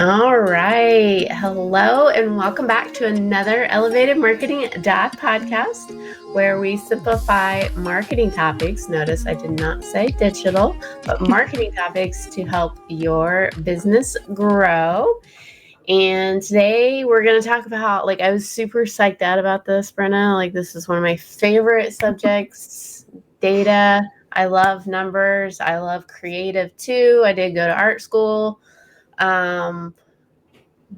All right. Hello, and welcome back to another Elevated Marketing podcast where we simplify marketing topics. Notice I did not say digital, but marketing topics to help your business grow. And today we're going to talk about, I was super psyched out about this, Brenna. This is one of my favorite subjects, data. I love numbers. I love creative too. I did go to art school.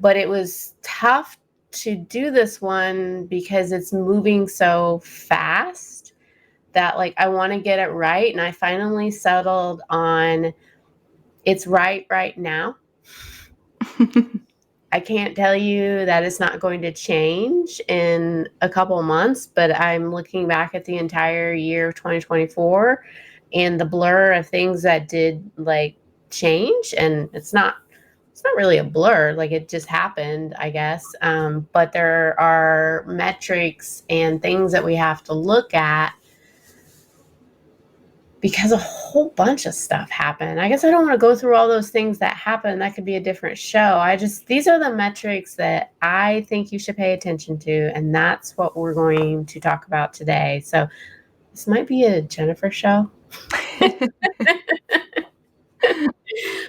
But it was tough to do this one because it's moving so fast that I want to get it right. And I finally settled on it's right now. I can't tell you that it's not going to change in a couple of months, but I'm looking back at the entire year of 2024 and the blur of things that did change, and it's not really a blur, it just happened, I guess. But there are metrics and things that we have to look at because a whole bunch of stuff happened. I guess I don't want to go through all those things that happened. That could be a different show. These are the metrics that I think you should pay attention to, and that's what we're going to talk about today. So this might be a Jennifer show.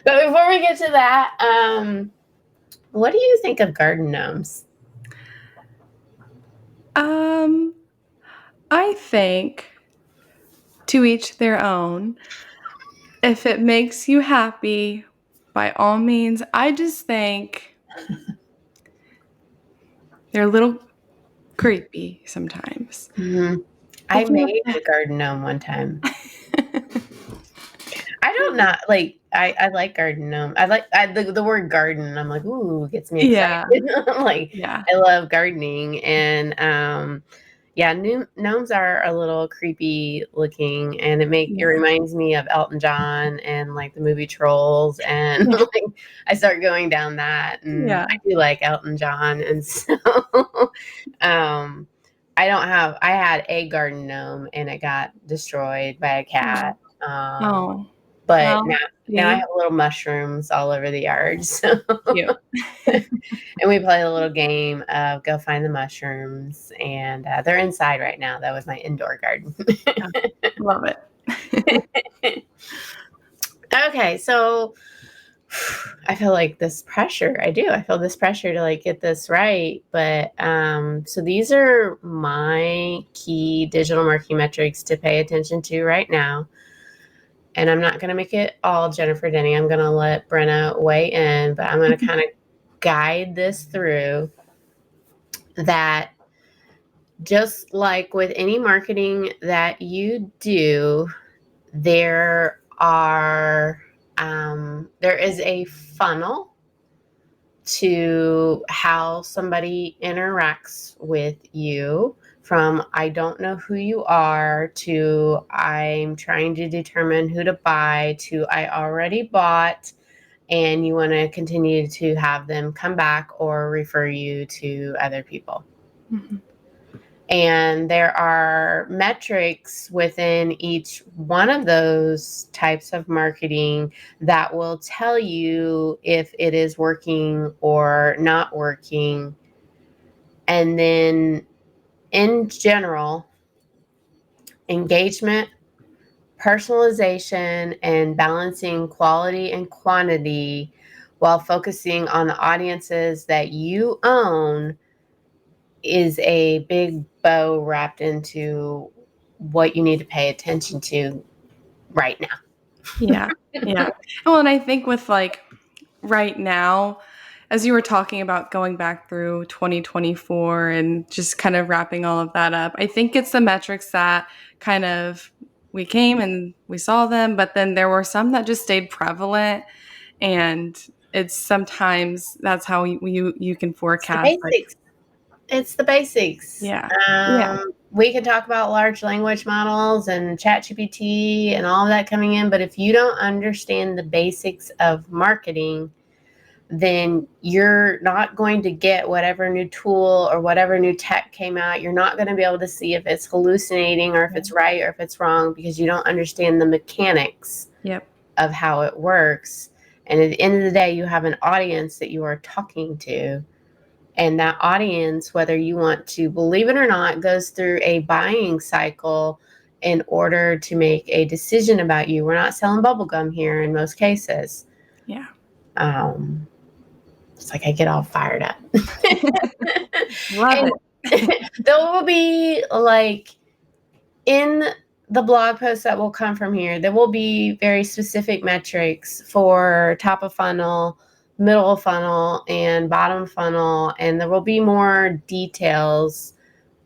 But before we get to that, what do you think of garden gnomes? I think to each their own. If it makes you happy, by all means. I just think they're a little creepy sometimes. Mm-hmm. I made a garden gnome one time. I don't not I like garden gnome. I like the word garden. I'm like, ooh, gets me excited. Yeah. I love gardening, and gnomes are a little creepy looking, and it reminds me of Elton John and the movie Trolls, and I start going down that, and I do like Elton John, and so I had a garden gnome and it got destroyed by a cat. But now I have little mushrooms all over the yard. So. Cute. And we play a little game of go find the mushrooms, and they're inside right now. That was my indoor garden. Love it. Okay, so I feel this pressure. I feel this pressure to get this right. But so these are my key digital marketing metrics to pay attention to right now. And I'm not going to make it all Jennifer Denny. I'm going to let Brenna weigh in, but I'm going to kind of guide this through that. Just like with any marketing that you do, there is a funnel to how somebody interacts with you, from I don't know who you are to I'm trying to determine who to buy to I already bought and you want to continue to have them come back or refer you to other people. Mm-hmm. And there are metrics within each one of those types of marketing that will tell you if it is working or not working. And then in general, engagement, personalization, and balancing quality and quantity while focusing on the audiences that you own is a big bow wrapped into what you need to pay attention to right now. Yeah. Well, and I think with right now, as you were talking about going back through 2024 and just kind of wrapping all of that up, I think it's the metrics that kind of we came and we saw them, but then there were some that just stayed prevalent, and it's sometimes that's how you can forecast. It's the basics. Yeah. We can talk about large language models and ChatGPT and all of that coming in, but if you don't understand the basics of marketing, then you're not going to get whatever new tool or whatever new tech came out. You're not going to be able to see if it's hallucinating or if it's right or if it's wrong because you don't understand the mechanics of how it works. And at the end of the day, you have an audience that you are talking to. And that audience, whether you want to believe it or not, goes through a buying cycle in order to make a decision about you. We're not selling bubblegum here in most cases. Yeah. It's like I get all fired up. Love And it. there will be, like, in the blog post that will come from here, there will be very specific metrics for top of funnel, middle of funnel, and bottom of funnel. And there will be more details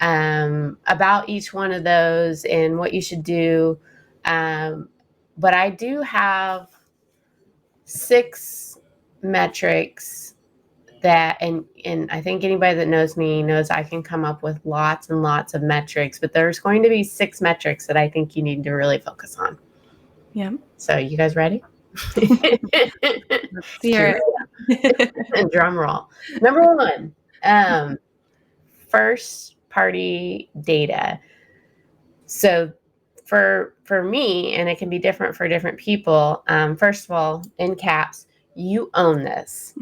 about each one of those and what you should do. But I do have 6 metrics that, and I think anybody that knows me knows I can come up with lots and lots of metrics, but there's going to be 6 metrics that I think you need to really focus on. Yeah. So you guys ready? Let's hear it. And drum roll. Number 1, first party data. So for me, and it can be different for different people, first of all, in caps, you own this.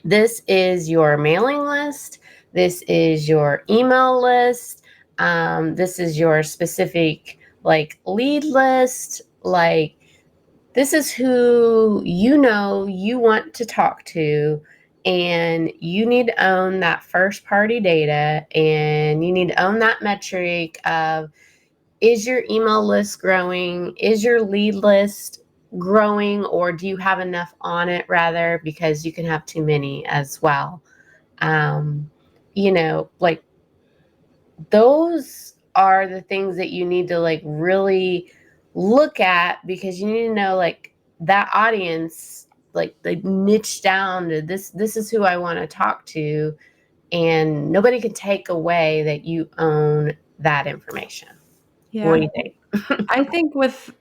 This is your mailing list. This is your email list. This is your specific, like, lead list. Like, this is who you know you want to talk to, and you need to own that first party data, and you need to own that metric of, is your email list growing? Is your lead list growing, or do you have enough on it, rather, because you can have too many as well. Like, those are the things that you need to, like, really look at, because you need to know, like, that audience, like, they niche down to this is who I want to talk to, and nobody can take away that you own that information. Yeah. What do you think? I think with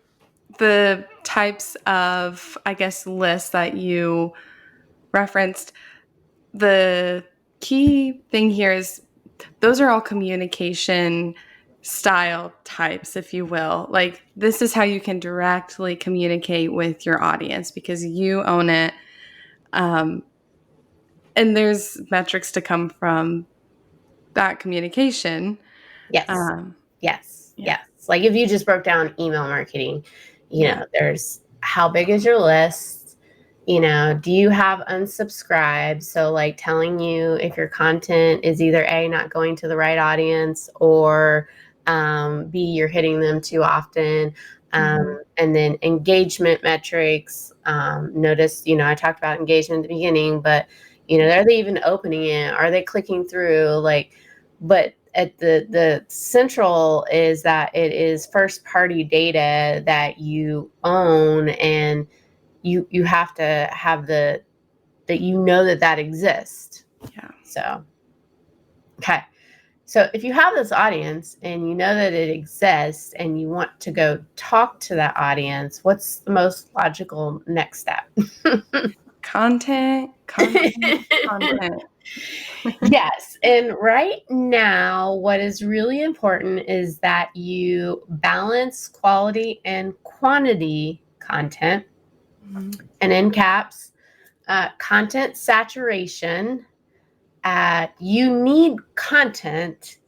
the types of, I guess, lists that you referenced, the key thing here is those are all communication style types, if you will. Like, this is how you can directly communicate with your audience because you own it. And there's metrics to come from that communication. Yes. Yes. Yeah. Yes. Like, if you just broke down email marketing, there's how big is your list? Do you have unsubscribed? So, like, telling you if your content is either A, not going to the right audience, or B, you're hitting them too often. And then engagement metrics. Notice, I talked about engagement at the beginning, but, are they even opening it? Are they clicking through? Like, but at the central is that it is first party data that you own, and you have to have that that exists. Yeah. So, okay. So if you have this audience and you know that it exists and you want to go talk to that audience, what's the most logical next step? Content. Yes. And right now, what is really important is that you balance quality and quantity content. And in caps, content saturation. You need content.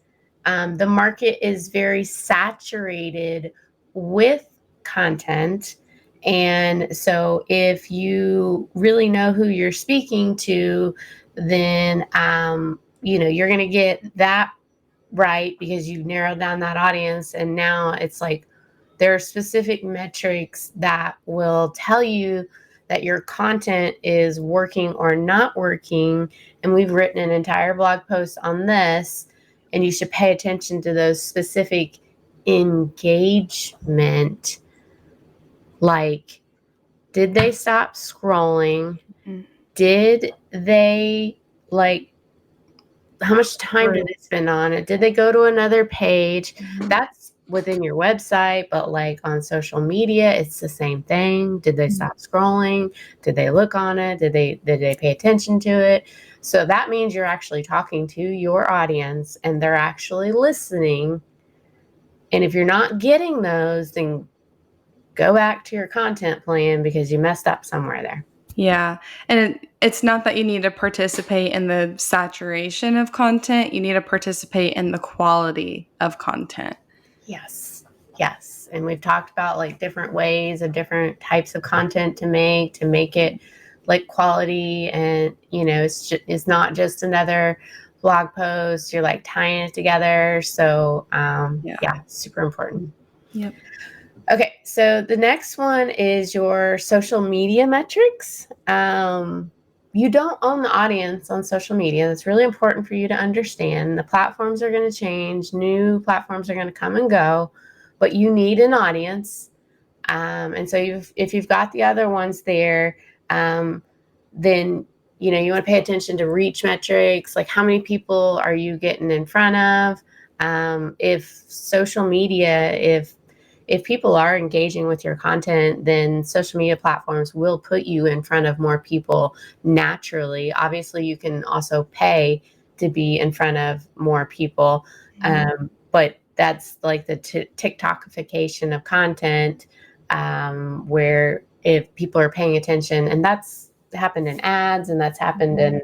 The market is very saturated with content. And so if you really know who you're speaking to, then, you're going to get that right because you've narrowed down that audience. And now it's like there are specific metrics that will tell you that your content is working or not working. And we've written an entire blog post on this, and you should pay attention to those specific engagement. Like, did they stop scrolling? Did they, like, how much time did they spend on it? Did they go to another page? That's within your website, but, like, on social media, it's the same thing. Did they stop scrolling? Did they look on it? Did they pay attention to it? So that means you're actually talking to your audience and they're actually listening. And if you're not getting those, then go back to your content plan because you messed up somewhere there. Yeah. And it's not that you need to participate in the saturation of content, you need to participate in the quality of content. Yes. Yes. And we've talked about like different ways of different types of content to make it like quality. And, it's not just another blog post. You're like tying it together. So, yeah, super important. Yep. Okay. So the next one is your social media metrics. You don't own the audience on social media. That's really important for you to understand. The platforms are going to change. New platforms are going to come and go, but you need an audience. And so if you've got the other ones there, then you want to pay attention to reach metrics, like how many people are you getting in front of? If social media, if people are engaging with your content, then social media platforms will put you in front of more people naturally. Obviously, you can also pay to be in front of more people, but that's like the TikTokification of content, where if people are paying attention, and that's happened in ads, and that's happened in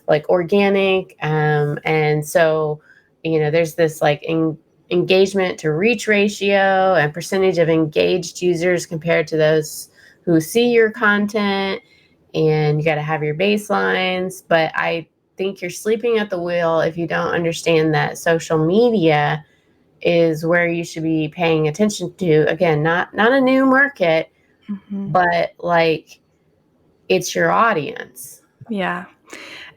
like organic, and so there's this like engagement to reach ratio and percentage of engaged users compared to those who see your content, and you got to have your baselines. But I think you're sleeping at the wheel if you don't understand that social media is where you should be paying attention to. Again, not a new market, but like it's your audience. Yeah.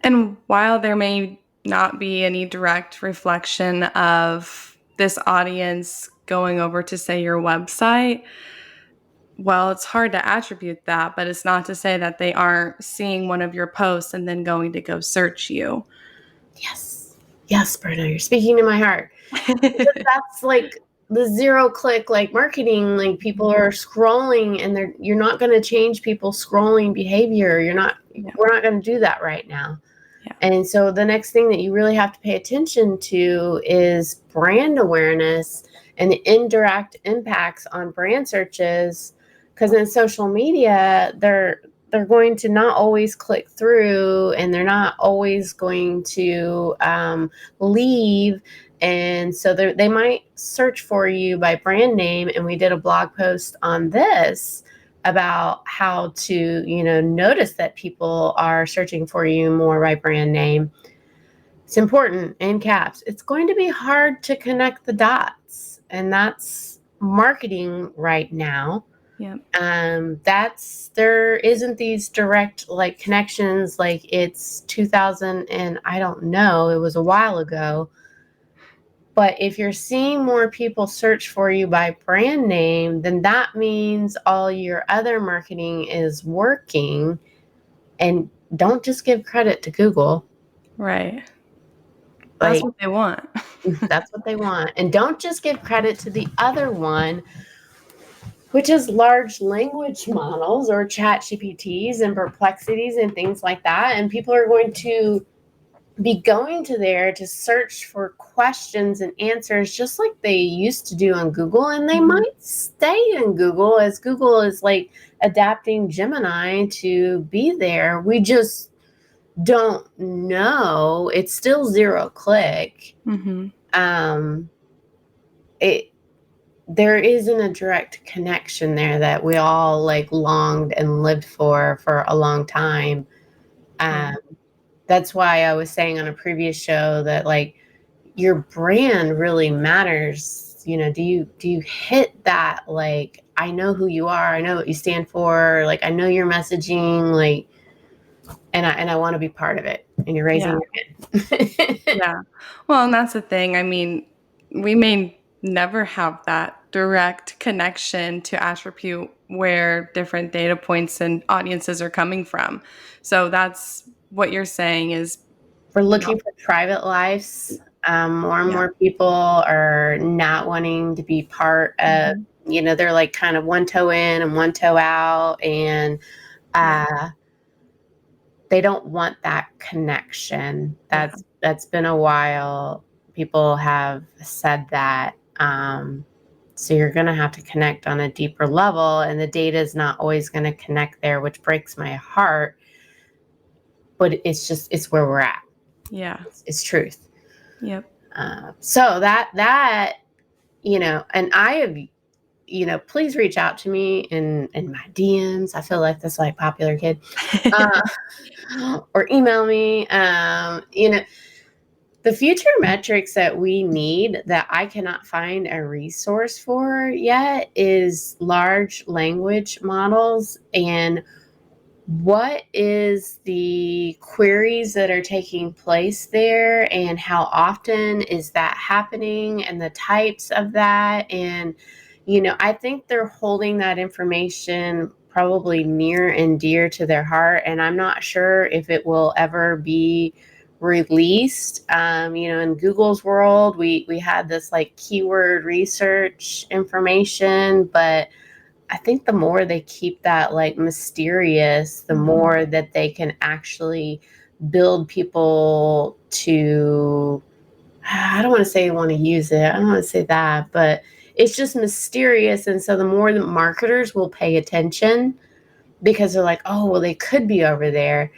And while there may not be any direct reflection of this audience going over to, say, your website, well, it's hard to attribute that, but it's not to say that they aren't seeing one of your posts and then going to go search you. Yes. Yes, Bruno, you're speaking to my heart. Because that's like the zero click like marketing. Like people are scrolling, and you're not going to change people's scrolling behavior. We're not going to do that right now. Yeah. And so the next thing that you really have to pay attention to is brand awareness and the indirect impacts on brand searches. Because in social media, they're going to not always click through, and they're not always going to leave. And so they might search for you by brand name. And we did a blog post on this about how to, notice that people are searching for you more by brand name. It's important in caps. It's going to be hard to connect the dots, and that's marketing right now. Yeah. There isn't these direct like connections like it's 2000, and I don't know, it was a while ago. But if you're seeing more people search for you by brand name, then that means all your other marketing is working. And don't just give credit to Google. Right. That's Like, what they want. that's what they want. And don't just give credit to the other one, which is large language models or chat GPTs and perplexities and things like that. And people are going to be going to there to search for questions and answers just like they used to do on Google. And they might stay in Google, as Google is like adapting Gemini to be there. We just don't know. It's still zero click. There isn't a direct connection there that we all like longed and lived for a long time. That's why I was saying on a previous show that like your brand really matters. Do you hit that, like, I know who you are, I know what you stand for, like I know your messaging, like, and I want to be part of it. And you're raising your hand. Yeah. Well, and that's the thing. I mean, we may never have that direct connection to attribute where different data points and audiences are coming from. So that's what you're saying is We're looking for private lives. More and more people are not wanting to be part of, they're like kind of one toe in and one toe out. And they don't want that connection. That's been a while. People have said that. So you're going to have to connect on a deeper level, and the data is not always going to connect there, which breaks my heart. But it's where we're at. Yeah. It's truth. Yep. So that, and I have, please reach out to me in my DMs. I feel like this like popular kid. Or email me. The future metrics that we need that I cannot find a resource for yet is large language models, and what is the queries that are taking place there, and how often is that happening, and the types of that. And I think they're holding that information probably near and dear to their heart, and I'm not sure if it will ever be released. In Google's world, we had this like keyword research information, but I think the more they keep that like mysterious, the more that they can actually build people to, I don't want to say want to use it. I don't want to say that, but it's just mysterious. And so the more that marketers will pay attention, because they're like, oh, well, they could be over there.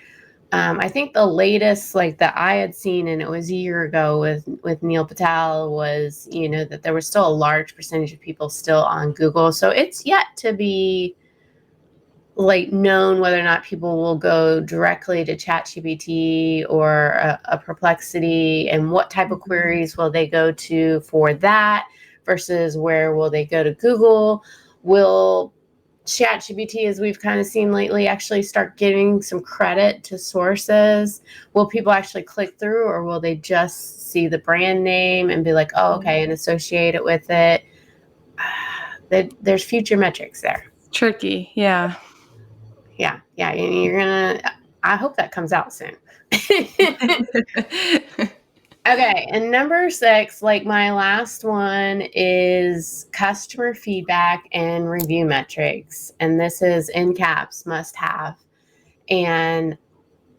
I think the latest like that I had seen, and it was a year ago with Neil Patel, was that there was still a large percentage of people still on Google. So it's yet to be like known whether or not people will go directly to ChatGPT or a Perplexity, and what type of queries will they go to for that versus where will they go to Google. Will ChatGPT, as we've kind of seen lately, actually start giving some credit to sources? Will people actually click through, or will they just see the brand name and be like, oh, okay, and associate it with it? There's future metrics there. Tricky. Yeah. Yeah. I hope that comes out soon. Okay, and number 6, like my last one, is customer feedback and review metrics. And this is in caps, must have. And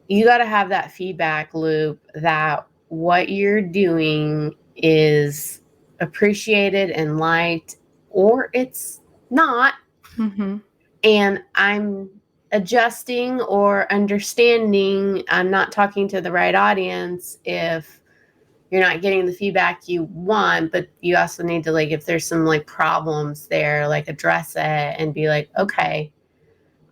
you got to have that feedback loop that what you're doing is appreciated and liked, or it's not. Mm-hmm. And I'm adjusting or understanding I'm not talking to the right audience if you're not getting the feedback you want. But you also need to, like, if there's some like problems there, like address it and be like, okay,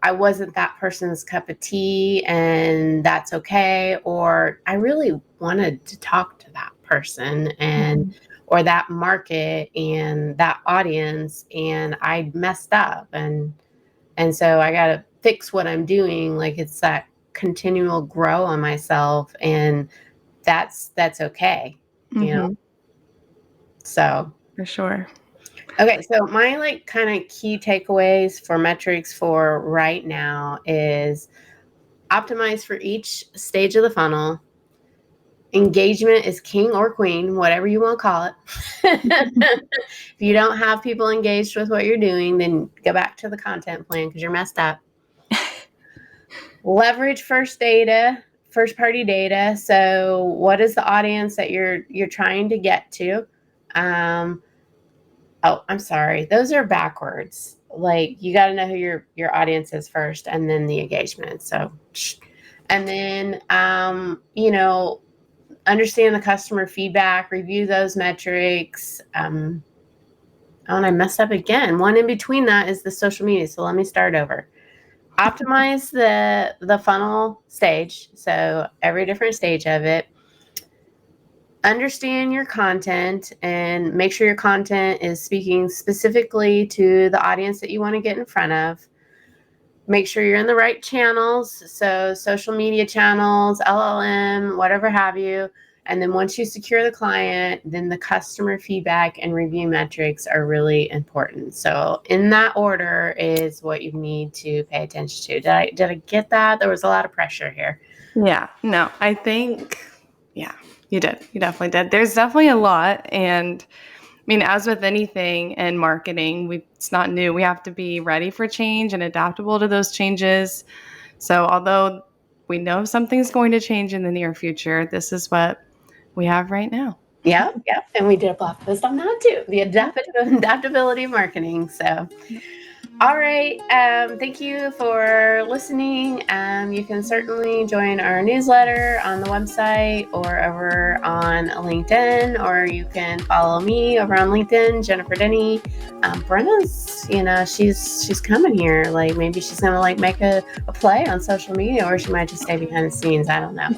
I wasn't that person's cup of tea, and that's okay. Or I really wanted to talk to that person and or that market and that audience, and I messed up, and so I got to fix what I'm doing. Like, it's that continual grow on myself, and that's okay, Mm-hmm. So For sure. okay, so my like kind of key takeaways for metrics for right now is optimize for each stage of the funnel. Engagement is king or queen, whatever you want to call it. If you don't have people engaged with what you're doing, then go back to the content plan because you're messed up. Leverage first party data. So what is the audience that you're trying to get to? Oh, I'm sorry. Those are backwards. Like, you got to know who your audience is first, and then the engagement. So, and then understand the customer feedback, review those metrics. And I messed up again. One in between that is the social media. So let me start over. Optimize the funnel stage. So every different stage of it. Understand your content and make sure your content is speaking specifically to the audience that you want to get in front of. Make sure you're in the right channels, so social media channels, LLM, whatever have you. And then once you secure the client, then the customer feedback and review metrics are really important. So in that order is what you need to pay attention to. Did I get that? There was a lot of pressure here. Yeah. No, I think, yeah, you did. You definitely did. There's definitely a lot. And I mean, as with anything in marketing, it's not new. We have to be ready for change and adaptable to those changes. So although we know something's going to change in the near future, this is what we have right now. Yep, yep. And we did a blog post on that too. The adaptability of marketing. So, all right. Thank you for listening. You can certainly join our newsletter on the website or over on LinkedIn, or you can follow me over on LinkedIn, Jennifer Denny. Brenna's, she's coming here. Like maybe she's gonna like make a play on social media, or she might just stay behind the scenes. I don't know.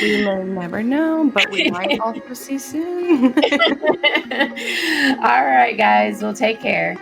We may never know, but we might also see soon. All right, guys. Well, take care.